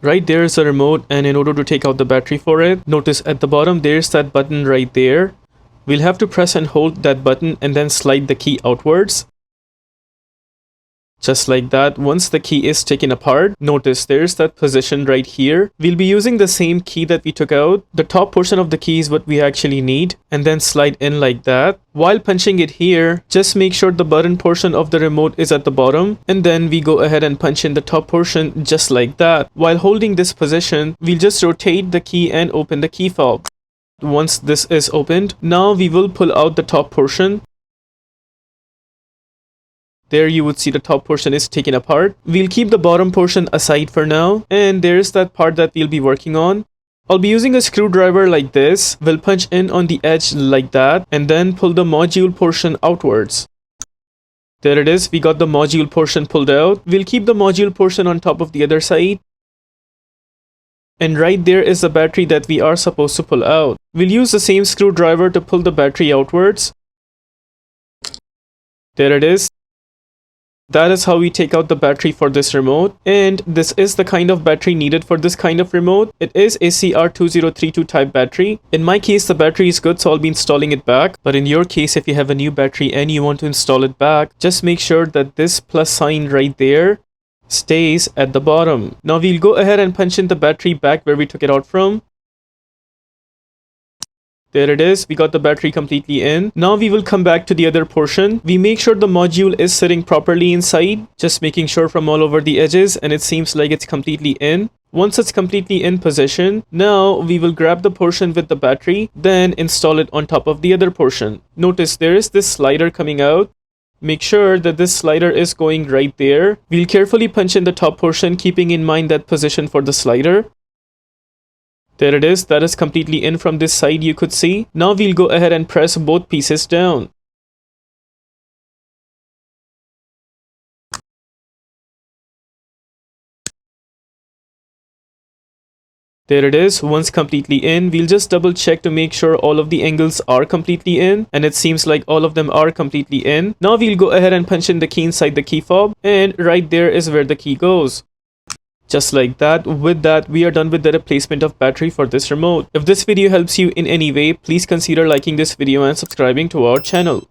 Right there is a remote, and in order to take out the battery for it, notice at the bottom there's that button right there. We'll have to press and hold that button and then slide the key outwards. Just like that. Once the key is taken apart, notice there's that position right here. We'll be using the same key that we took out. The top portion of the key is what we actually need, and then slide in like that. While punching it here, just make sure the button portion of the remote is at the bottom, and then we go ahead and punch in the top portion just like that. While holding this position, we'll just rotate the key and open the key fob. Once this is opened, now we will pull out the top portion. There you would see the top portion is taken apart. We'll keep the bottom portion aside for now, and there's that part that we'll be working on. I'll be using a screwdriver like this. We'll punch in on the edge like that and then pull the module portion outwards. There it is, we got the module portion pulled out. We'll keep the module portion on top of the other side. And right there is the battery that we are supposed to pull out. We'll use the same screwdriver to pull the battery outwards. There it is. That is how we take out the battery for this remote, and this is the kind of battery needed for this kind of remote. It is a CR2032 type battery. In my case, the battery is good, so I'll be installing it back. But in your case, if you have a new battery and you want to install it back, just make sure that this plus sign right there stays at the bottom. Now we'll go ahead and punch in the battery back where we took it out from. There it is, we got the battery completely in. Now we will come back to the other portion. We make sure the module is sitting properly inside, just making sure from all over the edges, and it seems like it's completely in. Once it's completely in position, now we will grab the portion with the battery, then install it on top of the other portion. Notice there is this slider coming out. Make sure that this slider is going right there. We'll carefully punch in the top portion, keeping in mind that position for the slider. There it is, that is completely in from this side, you could see. Now we'll go ahead and press both pieces down. There it is, once completely in, we'll just double check to make sure all of the angles are completely in, and it seems like all of them are completely in. Now we'll go ahead and punch in the key inside the key fob, and right there is where the key goes. Just like that. With that, we are done with the replacement of battery for this remote. If this video helps you in any way, please consider liking this video and subscribing to our channel.